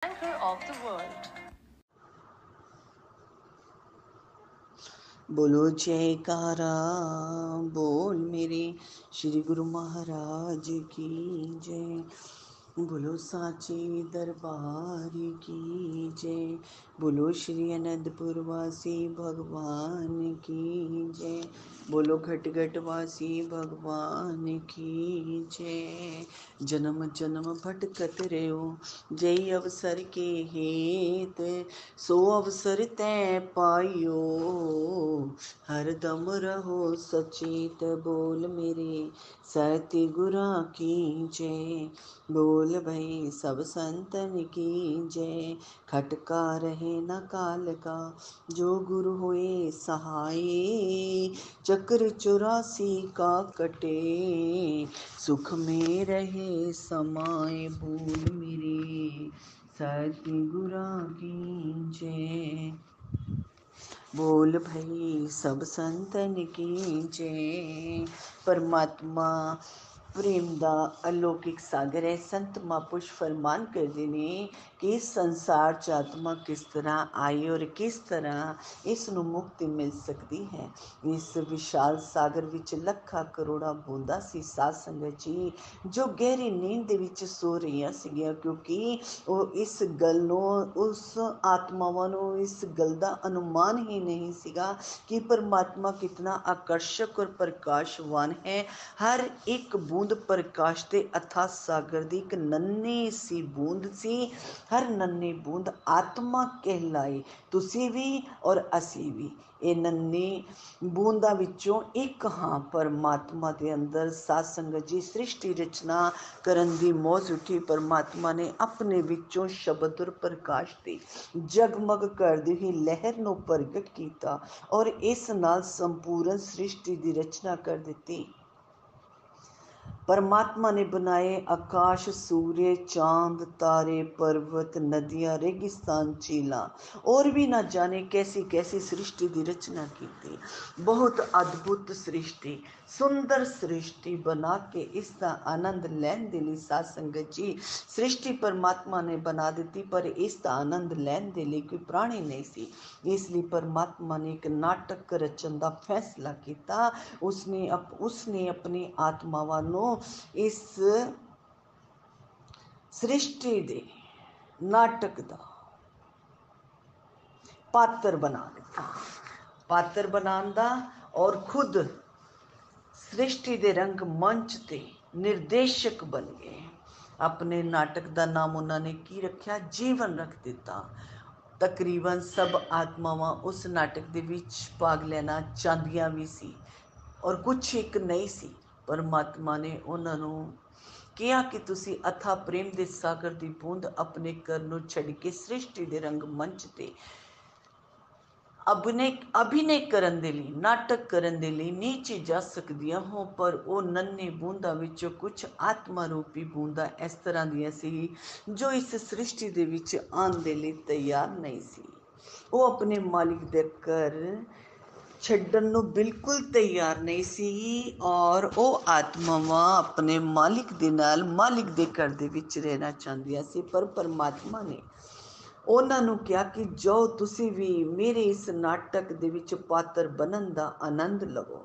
Anchor of the world. बोलो जयकारा बोल मेरे श्री गुरु महाराज की जय। बोलो साचे दरबार की जय। बोलो श्री अनंतपुर वासी भगवान की जय। बोलो घट घट वासी भगवान की जय। जन्म जन्म भटकत रहो जय अवसर के हेत, सो अवसर तै पाइयो हर दम रहो सचेत। बोल मेरे सत्य गुरा की जय। बोल भई सब संतन की जय। खटका रहे न काल का जो गुरु हुए सहाय, चक्र 84 का कटे सुख में रहे समाए। बोल मेरे सत्य गुरा की जय। बोल भई सब संतन की जय। परमात्मा प्रेम ਦਾ ਅਲੌਕਿਕ ਸਾਗਰ ਹੈ। ਸੰਤ ਮਹਾਂਪੁਰਸ਼ ਫਰਮਾਨ ਕਰਦੇ ਨੇ ਕਿ ਇਸ ਸੰਸਾਰ 'ਚ ਆਤਮਾ ਕਿਸ ਤਰ੍ਹਾਂ ਆਈ ਔਰ ਕਿਸ ਤਰ੍ਹਾਂ ਇਸ ਨੂੰ ਮੁਕਤੀ ਮਿਲ ਸਕਦੀ ਹੈ। ਇਸ ਵਿਸ਼ਾਲ ਸਾਗਰ ਵਿੱਚ ਲੱਖਾਂ ਕਰੋੜਾਂ ਬੂੰਦਾਂ ਸੀ ਸਾਧ ਸੰਗਤ ਜੀ, ਜੋ ਗਹਿਰੀ ਨੀਂਦ ਦੇ ਵਿੱਚ ਸੋ ਰਹੀਆਂ ਸੀਗੀਆਂ, ਕਿਉਂਕਿ ਉਹ ਇਸ ਗੱਲ ਨੂੰ, ਉਸ ਆਤਮਾਵਾਂ ਨੂੰ ਇਸ ਗੱਲ ਦਾ ਅਨੁਮਾਨ ਹੀ ਨਹੀਂ ਸੀਗਾ ਕਿ ਪਰਮਾਤਮਾ ਕਿਤਨਾ ਆਕਰਸ਼ਕ ਔਰ ਪ੍ਰਕਾਸ਼ਵਾਨ ਹੈ। ਹਰ ਇੱਕ ਬੂੰਦ ਪ੍ਰਕਾਸ਼ ਦੇ ਅਥਾਹ ਸਾਗਰ ਦੀ ਇੱਕ ਨੰਨੀ ਸੀ ਬੂੰਦ ਸੀ। ਹਰ ਨੰਨੀ ਬੂੰਦ ਆਤਮਾ ਕਹਿਲਾਈ। ਤੁਸੀਂ ਵੀ ਔਰ ਅਸੀਂ ਵੀ ਇਹ ਨੰਨੀ ਬੂੰਦਾਂ ਵਿੱਚੋਂ ਇੱਕ ਹਾਂ। ਪਰਮਾਤਮਾ ਦੇ ਅੰਦਰ ਸਾਧ ਸੰਗਤ ਜੀ ਸ੍ਰਿਸ਼ਟੀ ਰਚਨਾ ਕਰਨ ਦੀ ਮੌਜ ਉੱਠੀ। ਪਰਮਾਤਮਾ ਨੇ ਆਪਣੇ ਵਿੱਚੋਂ ਸ਼ਬਦ ਔਰ ਪ੍ਰਕਾਸ਼ ਦੀ ਜਗਮਗ ਕਰਦੀ ਹੋਈ ਲਹਿਰ ਨੂੰ ਪ੍ਰਗਟ ਕੀਤਾ ਔਰ ਇਸ ਨਾਲ ਸੰਪੂਰਨ ਸ੍ਰਿਸ਼ਟੀ ਦੀ ਰਚਨਾ ਕਰ ਦਿੱਤੀ। परमात्मा ने बनाए आकाश, सूर्य, चांद, तारे, पर्वत, नदियां, रेगिस्तान, झीलां और भी ना जाने कैसी कैसी सृष्टि की रचना की थी। बहुत अद्भुत सृष्टि, सुंदर सृष्टि बना के इसका आनंद लैन दे लई साध संगत जी सृष्टि परमात्मा ने बना दी, पर इसका आनंद लैन दे लई कोई प्राणी नहीं सी। इसलिए परमात्मा ने एक नाटक रचन का फैसला किया। उसने अपनी आत्मावां नूं इस सृष्टि दे नाटक का पात्र बना दिता। पात्र बनाने का और खुद सृष्टि दे रंग मंच ते निर्देशक बन गए। अपने नाटक का नाम उन्होंने की रखा, जीवन रख दिता। तकरीबन सब आत्मावां उस नाटक दे विच भाग लेना चाहदियां भी सी और कुछ एक नहीं सी। परमात्मा ने उन्होंने किया कि तुसी अथा प्रेम दे सागर दी बूंद अपने घर नूं छड्ड के सृष्टि दे रंग मंच ते अभिनय करन दे लई, नाटक करन दे लई नीचे जा सकदियां हो। पर वो नन्हे बूंदा विचों कुछ आत्मा रूपी बूंदा इस तरह दियां सी जो इस सृष्टि दे विच आउण दे लई तैयार नहीं सी। वो अपने मालिक दे घर छड्डन नूं बिल्कुल तैयार नहीं सी और वो आत्मावां अपने मालिक दे नाल मालिक दे घर दे विच रहना चाहदियां सी। पर परमात्मा ने ਉਹਨਾਂ ਨੂੰ ਕਿਹਾ ਕਿ ਜੋ ਤੁਸੀਂ ਵੀ ਮੇਰੇ ਇਸ ਨਾਟਕ ਦੇ ਵਿੱਚ ਪਾਤਰ ਬਣਨ ਦਾ ਆਨੰਦ ਲਵੋ।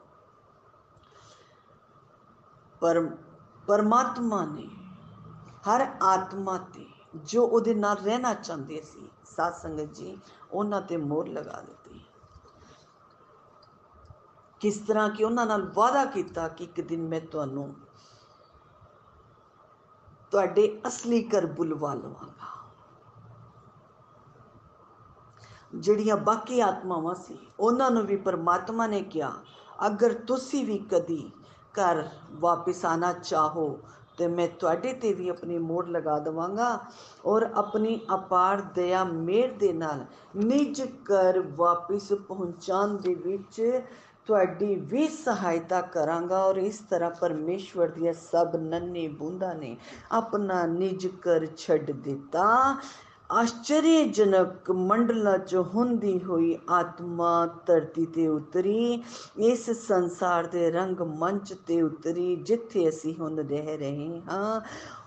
ਪਰ ਪਰਮਾਤਮਾ ਨੇ ਹਰ ਆਤਮਾ ਤੇ ਜੋ ਉਹਦੇ ਨਾਲ ਰਹਿਣਾ ਚਾਹੁੰਦੇ ਸੀ ਸਾਧ ਸੰਗਤ ਜੀ ਉਹਨਾਂ ਤੇ ਮੋਹਰ ਲਗਾ ਦਿੱਤੀ। ਕਿਸ ਤਰ੍ਹਾਂ ਕਿ ਉਹਨਾਂ ਨਾਲ ਵਾਅਦਾ ਕੀਤਾ ਕਿ ਇੱਕ ਦਿਨ ਮੈਂ ਤੁਹਾਨੂੰ ਤੁਹਾਡੇ ਅਸਲੀ ਘਰ ਬੁਲਵਾ ਲਵਾਂਗਾ। ਜਿਹੜੀਆਂ ਬਾਕੀ ਆਤਮਾਵਾਂ ਸੀ ਉਹਨਾਂ ਨੂੰ ਵੀ ਪਰਮਾਤਮਾ ਨੇ ਕਿਹਾ, ਅਗਰ ਤੁਸੀਂ ਵੀ ਕਦੀ ਘਰ ਵਾਪਿਸ ਆਣਾ ਚਾਹੋ ਤੇ ਮੈਂ ਤੁਹਾਡੇ ਤੇ ਵੀ ਆਪਣੀ ਮੋਹਰ ਲਗਾ ਦੇਵਾਂਗਾ ਔਰ ਆਪਣੀ ਅਪਾਰ ਦਇਆ ਮਿਹਰ ਦੇ ਨਾਲ ਨਿਜ ਘਰ ਵਾਪਿਸ ਪਹੁੰਚਾਉਣ ਦੇ ਵਿੱਚ ਤੁਹਾਡੀ ਵੀ ਸਹਾਇਤਾ ਕਰਾਂਗਾ। ਔਰ ਇਸ ਤਰ੍ਹਾਂ ਪਰਮੇਸ਼ਵਰ ਦੀਆਂ ਸਭ ਨੰਨੇ ਬੂੰਦਾਂ ਨੇ ਆਪਣਾ ਨਿਜ ਘਰ ਛੱਡ ਦਿੱਤਾ। ਆਸ਼ਚਰਯਜਨਕ ਮੰਡਲਾਂ 'ਚ ਹੁੰਦੀ ਹੋਈ ਆਤਮਾ ਧਰਤੀ 'ਤੇ ਉਤਰੀ, ਇਸ ਸੰਸਾਰ ਦੇ ਰੰਗ ਮੰਚ 'ਤੇ ਉਤਰੀ ਜਿੱਥੇ ਅਸੀਂ ਹੁਣ ਰਹਿ ਰਹੇ ਹਾਂ।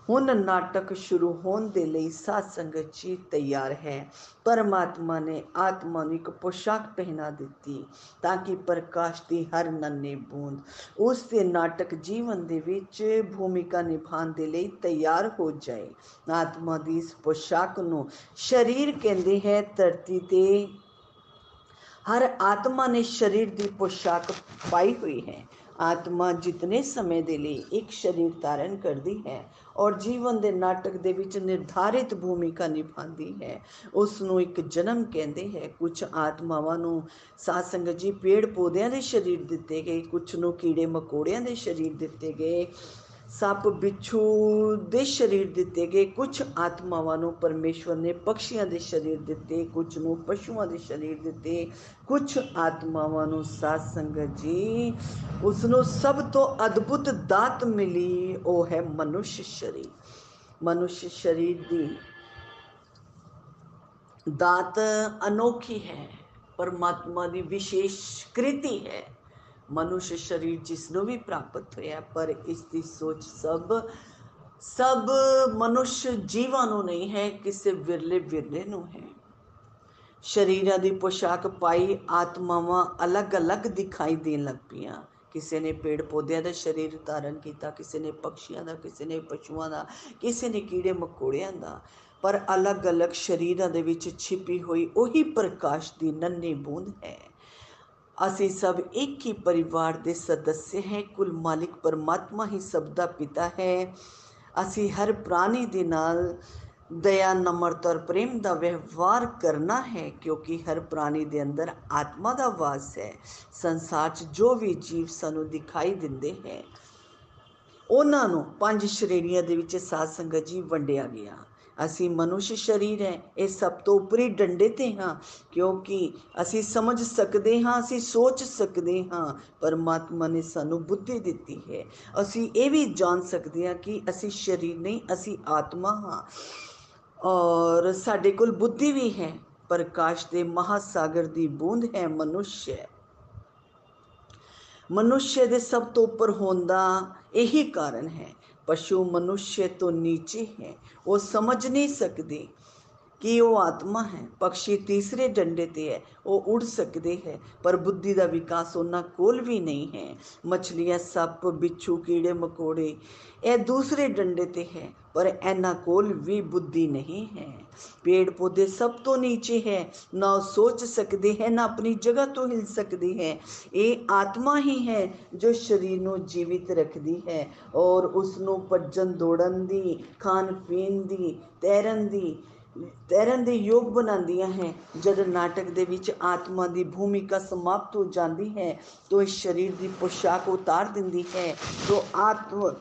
ਹੁਣ ਨਾਟਕ ਸ਼ੁਰੂ ਹੋਣ ਦੇ ਲਈ ਸਾਧ ਸੰਗਤ ਜੀ ਤਿਆਰ ਹੈ। ਪਰਮਾਤਮਾ ਨੇ ਆਤਮਾ ਨੂੰ ਇੱਕ ਪੋਸ਼ਾਕ ਪਹਿਨਾ ਦਿੱਤੀ ਤਾਂ ਕਿ ਪ੍ਰਕਾਸ਼ ਦੀ ਹਰ ਨੰਨੀ ਬੂੰਦ ਉਸ ਦੇ ਨਾਟਕ ਜੀਵਨ ਦੇ ਵਿੱਚ ਭੂਮਿਕਾ ਨਿਭਾਉਣ ਦੇ ਲਈ ਤਿਆਰ ਹੋ ਜਾਏ। ਆਤਮਾ ਦੀ ਇਸ ਪੋਸ਼ਾਕ ਨੂੰ ਸਰੀਰ ਕਹਿੰਦੇ ਹੈ। ਧਰਤੀ ਤੇ ਹਰ ਆਤਮਾ ਨੇ ਸਰੀਰ ਦੀ ਪੋਸ਼ਾਕ ਪਾਈ ਹੋਈ ਹੈ। ਆਤਮਾ ਜਿਤਨੇ ਸਮੇਂ ਦੇ ਲਈ ਇੱਕ ਸਰੀਰ ਧਾਰਨ ਕਰਦੀ ਹੈ ਔਰ ਜੀਵਨ ਦੇ ਨਾਟਕ ਦੇ ਵਿੱਚ ਨਿਰਧਾਰਿਤ ਭੂਮਿਕਾ ਨਿਭਾਉਂਦੀ ਹੈ, ਉਸ ਨੂੰ ਇੱਕ ਜਨਮ ਕਹਿੰਦੇ ਹੈ। ਕੁਝ ਆਤਮਾਵਾਂ ਨੂੰ ਸਾਧ ਸੰਗਤ ਜੀ ਪੇੜ ਪੌਦਿਆਂ ਦੇ ਸਰੀਰ ਦਿੱਤੇ ਗਏ, ਕੁਝ ਨੂੰ ਕੀੜੇ ਮਕੌੜਿਆਂ ਦੇ ਸਰੀਰ ਦਿੱਤੇ ਗਏ, ਸੱਪ ਬਿੱਛੂ ਦੇ ਸਰੀਰ ਦਿੱਤੇ ਗਏ। ਕੁਝ ਆਤਮਾਵਾਂ ਨੂੰ ਪਰਮੇਸ਼ਵਰ ਨੇ ਪਕਸ਼ੀਆਂ ਦੇ ਸਰੀਰ ਦਿੱਤੇ, ਕੁਝ ਨੂੰ ਪਸ਼ੂਆਂ ਦੇ ਸਰੀਰ ਦਿੱਤੇ, ਕੁਝ ਆਤਮਾਵਾਂ ਨੂੰ ਸਾਧ ਸੰਗਤ ਜੀ ਉਸ ਨੂੰ ਸਭ ਤੋਂ ਅਦਭੁਤ ਦਾਤ ਮਿਲੀ, ਉਹ ਹੈ ਮਨੁੱਖ ਸਰੀਰ। ਮਨੁੱਖ ਸਰੀਰ ਦੀ ਦਾਤ ਅਨੋਖੀ ਹੈ, ਪਰਮਾਤਮਾ ਦੀ ਵਿਸ਼ੇਸ਼ ਕ੍ਰਿਤੀ ਹੈ। ਮਨੁੱਖ ਸਰੀਰ ਜਿਸ ਨੂੰ ਵੀ ਪ੍ਰਾਪਤ ਹੋਇਆ, ਪਰ ਇਸ ਦੀ ਸੋਚ ਸਭ ਮਨੁੱਖ ਜੀਵਾਂ ਨੂੰ ਨਹੀਂ ਹੈ, ਕਿਸੇ ਵਿਰਲੇ ਨੂੰ ਹੈ। ਸਰੀਰਾਂ ਦੀ ਪੋਸ਼ਾਕ ਪਾਈ ਆਤਮਾਵਾਂ ਅਲੱਗ-ਅਲੱਗ ਦਿਖਾਈ ਦੇਣ ਲੱਗ ਪਈਆਂ। ਕਿਸੇ ਨੇ ਪੇੜ ਪੌਦਿਆਂ ਦਾ ਸਰੀਰ ਧਾਰਨ ਕੀਤਾ, ਕਿਸੇ ਨੇ ਪਕਸ਼ੀਆਂ ਦਾ, ਕਿਸੇ ਨੇ ਪਸ਼ੂਆਂ ਦਾ, ਕਿਸੇ ਨੇ ਕੀੜੇ ਮਕੌੜਿਆਂ ਦਾ, ਪਰ ਅਲੱਗ-ਅਲੱਗ ਸਰੀਰਾਂ ਦੇ ਵਿੱਚ ਛਿਪੀ ਹੋਈ ਉਹੀ ਪ੍ਰਕਾਸ਼ ਦੀ ਨੰਨੀ ਬੂੰਦ ਹੈ। ਅਸੀਂ ਸਭ ਇੱਕ ਹੀ ਪਰਿਵਾਰ ਦੇ ਸਦੱਸਿਆ ਹੈ। ਕੁਲ ਮਾਲਿਕ ਪਰਮਾਤਮਾ ਹੀ ਸਭ ਦਾ ਪਿਤਾ ਹੈ। ਅਸੀਂ ਹਰ ਪ੍ਰਾਣੀ ਦੇ ਨਾਲ ਦਇਆ, ਨਮਰਤਾ ਔਰ ਪ੍ਰੇਮ ਦਾ ਵਿਵਹਾਰ ਕਰਨਾ ਹੈ, ਕਿਉਂਕਿ ਹਰ ਪ੍ਰਾਣੀ ਦੇ ਅੰਦਰ ਆਤਮਾ ਦਾ ਵਾਸ ਹੈ। ਸੰਸਾਰ 'ਚ ਜੋ ਵੀ ਜੀਵ ਸਾਨੂੰ ਦਿਖਾਈ ਦਿੰਦੇ ਹੈ, ਉਹਨਾਂ ਨੂੰ 5 ਸ਼੍ਰੇਣੀਆਂ ਦੇ ਵਿੱਚ ਸਾਧ ਸੰਗਤ ਜੀ ਵੰਡਿਆ ਗਿਆ। ਅਸੀਂ ਮਨੁੱਖ ਸਰੀਰ ਹੈ, ਇਹ ਸਭ ਤੋਂ ਉੱਪਰੀ ਡੰਡੇ ਤੇ ਹਾਂ, ਕਿਉਂਕਿ ਅਸੀਂ ਸਮਝ ਸਕਦੇ ਹਾਂ, ਅਸੀਂ ਸੋਚ ਸਕਦੇ ਹਾਂ। ਪਰਮਾਤਮਾ ਨੇ ਸਾਨੂੰ ਬੁੱਧੀ ਦਿੱਤੀ ਹੈ। ਅਸੀਂ ਇਹ ਵੀ ਜਾਣ ਸਕਦੇ ਹਾਂ ਕਿ ਅਸੀਂ ਸਰੀਰ ਨਹੀਂ, ਅਸੀਂ ਆਤਮਾ ਹਾਂ, ਔਰ ਸਾਡੇ ਕੋਲ ਬੁੱਧੀ ਵੀ ਹੈ। ਪ੍ਰਕਾਸ਼ ਦੇ ਮਹਾਸਾਗਰ ਦੀ ਬੂੰਦ ਹੈ ਮਨੁੱਖ। ਮਨੁੱਖ ਦੇ ਸਭ ਤੋਂ ਉੱਪਰ ਹੋਣ ਦਾ ਇਹੀ ਕਾਰਨ ਹੈ। ਪਸ਼ੂ ਮਨੁੱਖ ਤੋਂ ਨੀਚੇ ਹੈ, ਉਹ ਸਮਝ ਨਹੀਂ ਸਕਦੇ ਕਿ ਉਹ ਆਤਮਾ ਹੈ। ਪਕਸ਼ੀ ਤੀਸਰੇ ਡੰਡੇ ਤੇ ਹੈ, ਉਹ ਉੜ ਸਕਦੇ ਹੈ, ਪਰ ਬੁੱਧੀ ਦਾ ਵਿਕਾਸ ਉਹਨਾਂ ਕੋਲ ਵੀ ਨਹੀਂ ਹੈ। ਮਛਲੀਆਂ, ਸੱਪ, ਬਿੱਛੂ, ਕੀੜੇ ਮਕੌੜੇ ਇਹ ਦੂਸਰੇ ਡੰਡੇ ਤੇ ਹੈ, ਪਰ ਇਹਨਾਂ ਕੋਲ ਵੀ ਬੁੱਧੀ ਨਹੀਂ ਹੈ। ਪੇੜ ਪੌਦੇ ਸਭ ਤੋਂ ਨੀਚੇ ਹੈ, ਨਾ ਉਹ ਸੋਚ ਸਕਦੇ ਹੈ, ਨਾ ਆਪਣੀ ਜਗ੍ਹਾ ਤੋਂ ਹਿਲ ਸਕਦੇ ਹੈ। ਇਹ ਆਤਮਾ ਹੀ ਹੈ ਜੋ ਸਰੀਰ ਨੂੰ ਜੀਵਿਤ ਰੱਖਦੀ ਹੈ ਔਰ ਉਸ ਨੂੰ ਭੱਜਣ ਦੌੜਨ ਦੀ, ਖਾਣ ਪੀਣ ਦੀ, ਤੈਰਨ ਦੇ ਯੋਗ ਬਣਾਉਂਦੀਆਂ ਹੈ। ਜਦ ਨਾਟਕ ਦੇ ਵਿੱਚ ਆਤਮਾ ਦੀ ਭੂਮਿਕਾ ਸਮਾਪਤ ਹੋ ਜਾਂਦੀ ਹੈ ਤਾਂ ਇਸ ਸਰੀਰ ਦੀ ਪੋਸ਼ਾਕ ਉਤਾਰ ਦਿੰਦੀ ਹੈ,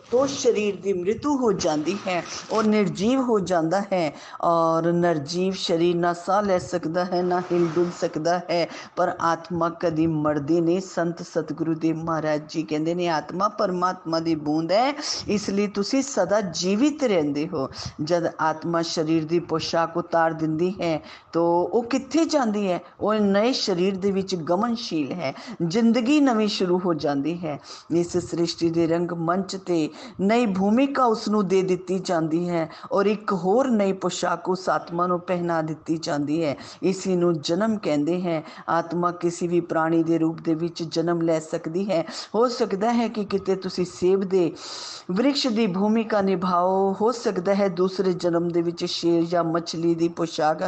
तो शरीर की मृत्यु हो जाती है और निर्जीव हो जाता है। और निर्जीव शरीर ना साह ले सकता है, ना हिल डुल सकता है, पर आत्मा कभी मरदी नहीं। संत सतगुरु देव महाराज जी कहते हैं आत्मा परमात्मा की बूंद है, इसलिए तुसी सदा जीवित रहंदे हो। जब आत्मा शरीर की पोशाक उतार दिंदी है तो वो कित्थे जाती है, वो नए शरीर दे विच गमनशील है, जिंदगी नवी शुरू हो जाती है। इस सृष्टि के रंग मंच ते नई भूमिका उसनू दे दिती जाती है और एक होर नई पोशाक उस आत्मा नू पहना दिती जाती है। इसी नू जन्म कहते हैं। आत्मा किसी भी प्राणी के रूप दे विच जन्म लै सकती है। हो सकता है कि किते तुसी सेब दे वृक्ष की भूमिका निभाओ, हो सकता है दूसरे जन्म दे विच शेर या मछली की पोशाक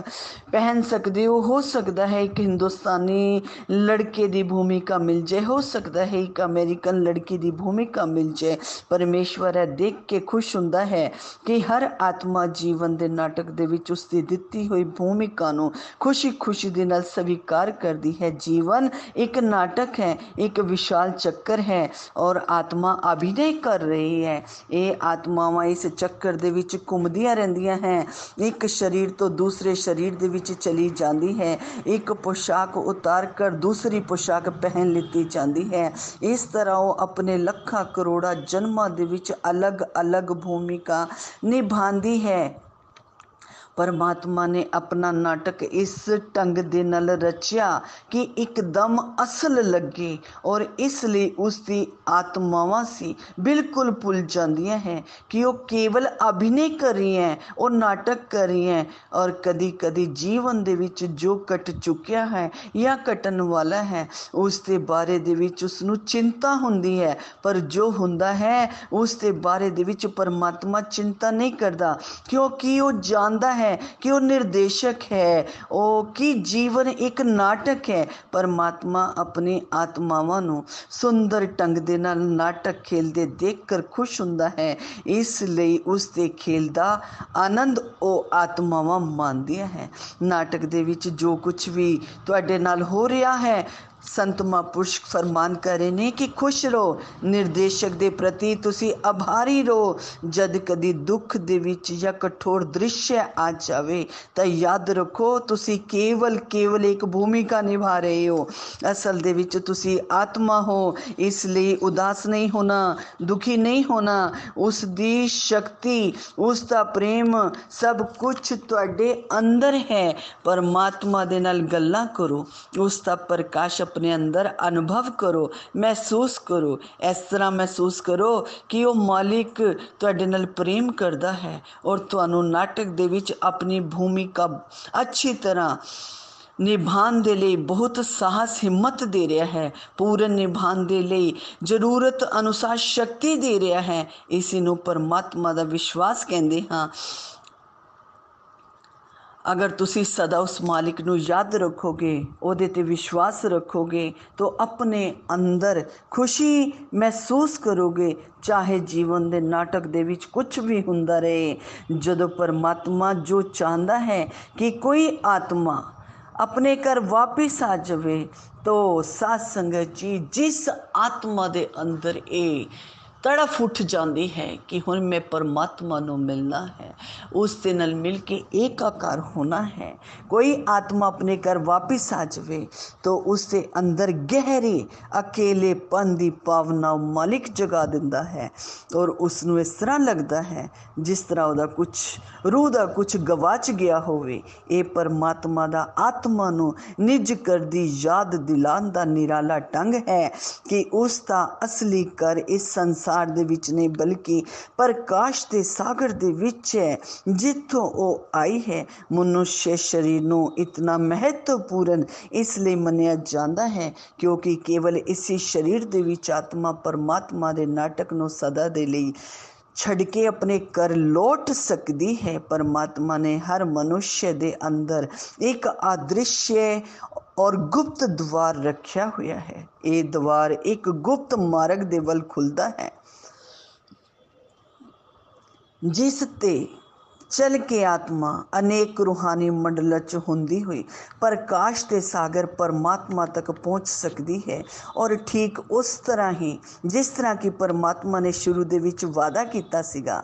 पहन सकते हो सकता है एक हिंदुस्तानी लड़के की भूमिका मिल जाए, हो सकता है एक अमेरिकन लड़की की भूमिका मिल जाए। परमेश्वर है देख के खुश हुंदा है कि हर आत्मा जीवन के नाटक दे विच उसकी दिती हुई भूमिका नू खुशी खुशी दे नाल स्वीकार करती है। जीवन एक नाटक है, एक विशाल चक्कर है और आत्मा अभिनय कर रही है। ये आत्मावां इस चक्कर दे विच घुमदियां रहिंदियां हैं, एक शरीर तो दूसरे शरीर दे विच चली जाती है, एक पोशाक उतार कर दूसरी पोशाक पहन लीती जाती है। इस तरह वो अपने लखा करोड़ा जन्मां दे विच अलग अलग भूमिका निभांदी है। परमात्मा ने अपना नाटक इस ढंग दे नाल रचिया कि एकदम असल लगे और इसलिए उसकी आत्मावां सी बिल्कुल भुल जांदियां हैं कि वो केवल अभिनय कर रही हैं और नाटक कर रही हैं। और कदी कदी जीवन दे विच जो कट चुकिया है या कटन वाला है उस दे बारे दे विच उसनूं चिंता हुंदी है, पर जो हुंदा है उस दे बारे दे विच परमात्मा चिंता नहीं करता, क्योंकि वो जानता है कि वो निर्देशक है, वो कि जीवन एक नाटक है। परमात्मा अपनी आत्मावां नूं सुंदर ढंग दे नाल नाटक खेलदे देख कर खुश हुंदा है, इसलिए उस दे खेल दा आनंद वो आत्मावां माणदियां है। नाटक दे विच जो कुछ भी तुहाडे नाल हो रहा है, संत महापुरुष फरमान कर रहे ने कि खुश रहो, निर्देशक दे प्रति तुसी आभारी रहो। जद कदी दुख दे विच या कठोर दृश्य आ जावे तो याद रखो तुसी केवल एक भूमिका निभा रहे हो, असल दे विच तुसी आत्मा हो। इसलिए उदास नहीं होना, दुखी नहीं होना। उस दी शक्ति, उसका प्रेम सब कुछ तुहाडे अंदर है। परमात्मा दे नाल गल्लां करो, उसका प्रकाश अपने अंदर अनुभव करो, महसूस करो। इस तरह महसूस करो कि वो मालिक तुहाडे नाल प्रेम करता है और तुहानू नाटक दे विच अपनी भूमिका अच्छी तरह निभाने दे लई बहुत साहस हिम्मत दे रहा है, पूर्ण निभाने दे लई जरूरत अनुसार शक्ति दे रहा है। इसी नूं परमात्मा दा विश्वास कहंदे हां। अगर तुसी सदा उस मालिक नूं याद रखोगे, उहदे ते विश्वास रखोगे तो अपने अंदर खुशी महसूस करोगे, चाहे जीवन दे नाटक दे विच कुछ भी हुंदा रहे। जदों परमात्मा जो चाहता है कि कोई आत्मा अपने घर वापिस आ जावे तो साध संगत जी जिस आत्मा दे अंदर ये तड़फ उठ जाती है कि हुण मैं परमात्मा नूं मिलना है, उस दे नाल मिल के एकाकार होना है। कोई आत्मा अपने घर वापिस आ जावे तो उसके अंदर गहरे अकेलेपन दी भावना मालिक जगा दिंदा है और उसनूं इस तरह लगता है जिस तरह उहदा कुछ रूह दा कुछ गवाच गया होवे। ये परमात्मा दा आत्मा नूं निज कर दी याद दिलान दा निराला ढंग है कि उसका असली घर इस संसार दे विच नहीं बल्कि प्रकाश दे सागर दे विच है जिथों वो आई है। मनुष्य शरीर नूं इतना महत्वपूर्ण इसलिए मन्निया जाता है क्योंकि केवल इसी शरीर दे विच आत्मा परमात्मा दे नाटक नूं सदा दे लई छड़ के अपने घर लौट सकती है। परमात्मा ने हर मनुष्य दे अंदर एक अदृश्य और गुप्त द्वार रखा हुआ है। ये द्वार एक गुप्त मार्ग दे वल खुलता है जिस ते चल के आत्मा अनेक रूहानी मंडल च हुंदी हुई प्रकाश के सागर परमात्मा तक पहुँच सकती है। और ठीक उस तरह ही जिस तरह की परमात्मा ने शुरू दे विच वादा किया सीगा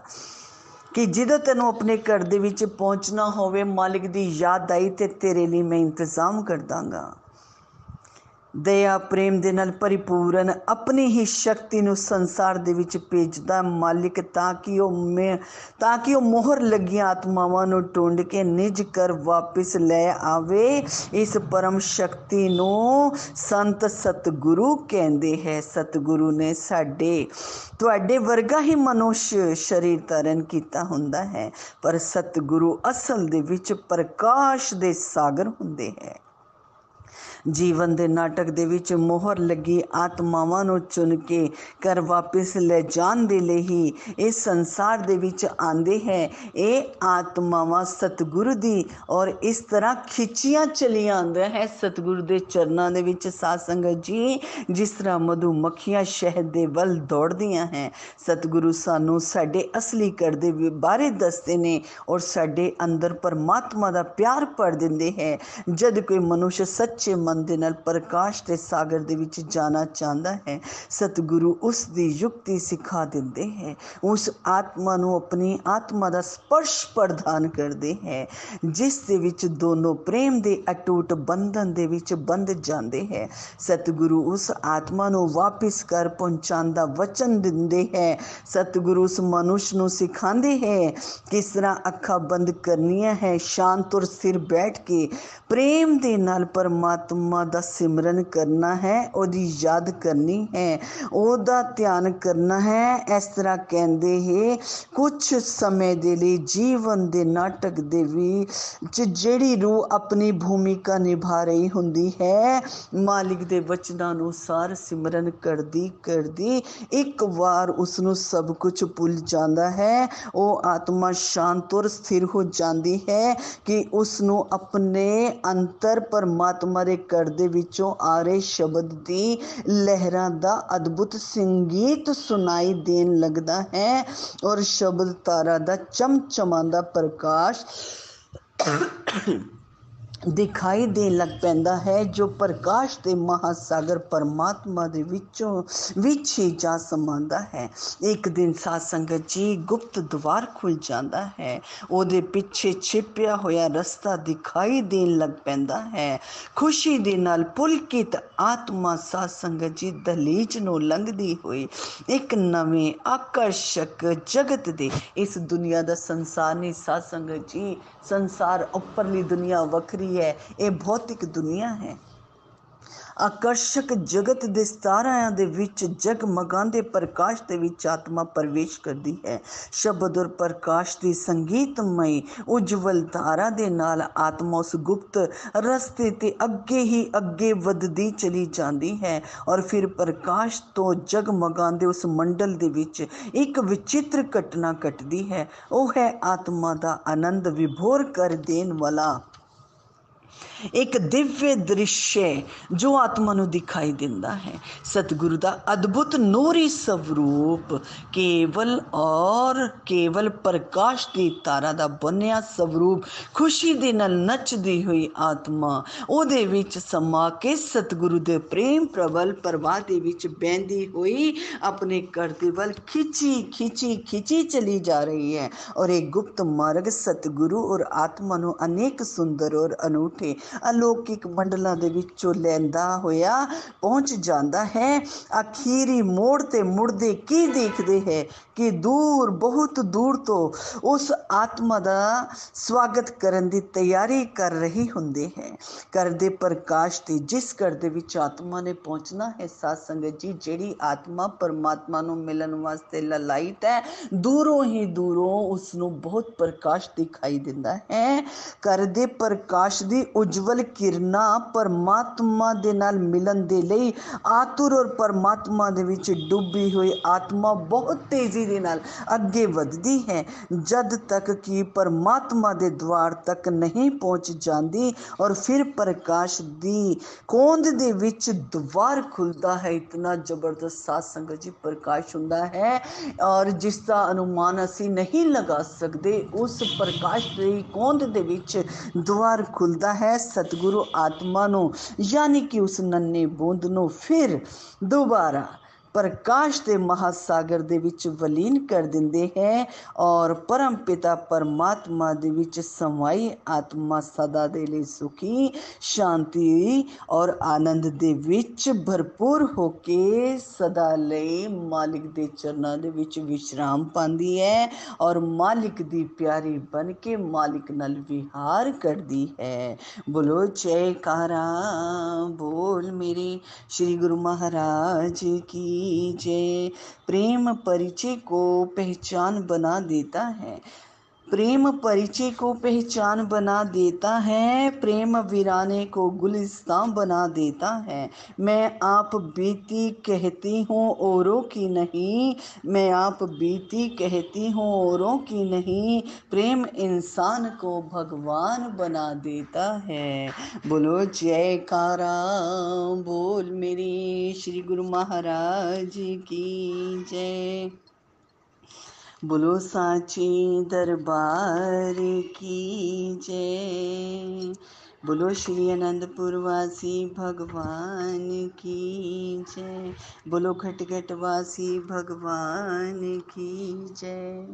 कि जदों तैनूं अपने घर दे विच पहुँचना होवे, मालिक दी याद आई ते तेरे लिए मैं इंतजाम कर दांगा। दया प्रेम दे नाल परिपूर्ण अपनी ही शक्ति नूं संसार दे विच भेजदा मालिक ताकि वो मोहर लगी आत्मावां नूं ढूंढ के निज कर वापिस ले आवे। इस परम शक्ति नूं संत सतगुरु कहंदे है। सतगुरु ने साडे तुहाडे वर्गा ही मनुष्य शरीर धारण कीता हुंदा है, पर सतगुरु असल दे विच प्रकाश दे सागर हुंदे है। जीवन दे नाटक दे विच मोहर लगी आत्मावां नूं चुन के घर वापिस ले जाण दे लई ही इस संसार दे विच आंदे है। ये आत्मावां सतगुरु दी और इस तरह खिंचियां चलियां आंदियां है सतगुरु दे चरनां दे विच। साध संगत जी जिस तरह मधुमक्खियां शहद दे वल दौड़दियां हैं, सतगुरु सानू साडे असली घर दे बारे दसदे ने और साडे अंदर परमात्मा दा प्यार भर दिंदे हैं। जद कोई मनुष्य सच्चे मन मन दे नाल प्रकाश के सागर दे विच जाना चाहता है, सतगुरु उसकी युक्ति सिखा देंदे हैं। उस आत्मा नूं अपनी आत्मा का स्पर्श प्रदान करते हैं, जिस दे विच दोनों प्रेम के अटूट बंधन दे विच बंध जाते हैं। सतगुरु उस आत्मा नूं वापिस कर पहुँचाने का वचन दिंदे हैं। सतगुरु उस मनुष्य नूं सिखांदे हैं किस तरह अखा बंद करनियां है, शांत और स्थिर बैठ के प्रेम दे नाल परमात्मा दा सिमरन करना है, ओदी याद करनी है, ओदा ध्यान करना है। इस तरह कहंदे है कुछ समय दे लई जीवन दे नाटक दे विच जिहड़ी रूह अपनी भूमिका निभा रही हुंदी है, मालिक दे वचनां अनुसार सिमरन करदी करदी एक बार उसनूं सब कुछ भुल जाता है। वो आत्मा शांत और स्थिर हो जाती है कि उसनूं अपने अंतर परमात्मा दे कर दे विचों आ रहे शब्द दी लहरां दा अद्भुत संगीत सुनाई देन लगदा है और शब्द तारा दा चमचमांदा प्रकाश दिखाई देन लग पैंदा है, जो प्रकाश दे महासागर परमात्मा दे विच ही जा समांदा है। एक दिन साध संगत जी गुप्त द्वार खुल जाता है, ओदे पिछे छिपिया होया रस्ता दिखाई देन लग पैंदा है। खुशी दे नाल पुलकित आत्मा साध संगत जी दहलीज नूं लंघदी हुई एक नवें आकर्षक जगत दे, इस दुनिया दा संसार नहीं साध संगत जी, संसार उपरली दुनिया वखरी है, ये भौतिक दुनिया है। आकर्षक जगत दे सितारिਆਂ दे विच जगमगांदे प्रकाश दे विच आत्मा प्रवेश करती है। शब्द और प्रकाश की संगीतमय उज्जवल धारा दे नाल आत्मा उस गुप्त रस्ते ते अगे ही अगे वधदी चली जाती है और फिर प्रकाश तो जगमगांदे उस मंडल दे विच एक विचित्र घटना घटती है। वह है आत्मा का आनंद विभोर कर देन वाला एक दिव्य दृश्य जो आत्मा नूं दिखाई दिंदा है। सतगुरु दा अद्भुत नूरी स्वरूप केवल और केवल प्रकाश की तारा दा बनिया स्वरूप खुशी दे नाल नचदी हुई आत्मा ओदे विच समा के सतगुरु दे प्रेम प्रबल प्रवाह दे विच बहंदी हुई अपने घर दे वल खिंची खिंची खिंची चली जा रही है और एक गुप्त मार्ग सतगुरु और आत्मा नूं अनेक सुंदर और अनूठे अलौकिक मंडलों के विचों लैंदा होया पहुँच जाता है। आखिरी मोड़ ते मुड़दे की देखते हैं कि दूर बहुत दूर तो उस आत्मा का स्वागत करने की तैयारी कर रही हुंदे है। घर दे प्रकाश दी जिस घर दे विच आत्मा ने पहुँचना है साध संगत जी, जेड़ी आत्मा परमात्मा नूं मिलन वास्ते ललायत है, दूरों ही दूरों उसनूं बहुत प्रकाश दिखाई दिंदा है। घर दे प्रकाश दी उज्जवल किरना परमात्मा दे नाल मिलन दे लई आतुर और परमात्मा दे विच डूबी हुई आत्मा बहुत तेजी दे नाल अगे वधदी है, जद तक कि परमात्मा दे द्वार तक नहीं पहुंच जाती और फिर प्रकाश दी कोंद दे विच द्वार खुलता है। इतना जबरदस्त साध संगत जी प्रकाश हुंदा है और जिसका अनुमान असी नहीं लगा सकते। उस प्रकाश दी कोंद दे विच द्वार खुलता है, सतगुरु आत्मा नूं यानी कि उस नन्हे बूंद नूं फिर दोबारा प्रकाश के महासागर दे विच वलीन कर दिंदे हैं और परम पिता परमात्मा दे विच समाई आत्मा सदा दे लई सुखी शांति और आनंद दे विच भरपूर होके सदा लई मालिक दे चरनां दे विच विश्राम पांदी है और मालिक दी प्यारी बन के मालिक नाल विहार करदी है। बोलो जयकारा बोल मेरे श्री गुरु महाराज की जय। प्रेम परिचय को पहचान बना देता है, प्रेम परिचय को पहचान बना देता है, प्रेम वीराने को गुलिस्तां बना देता है। मैं आप बीती कहती हूँ औरों की नहीं, मैं आप बीती कहती हूँ औरों की नहीं, प्रेम इंसान को भगवान बना देता है। बोलो जयकारा बोल मेरी श्री गुरु महाराज की जय। बोलो साचे दरबार की जय। बोलो श्री अनंतपुर वासी भगवान की जय। बोलो खटखट वासी भगवान की जय।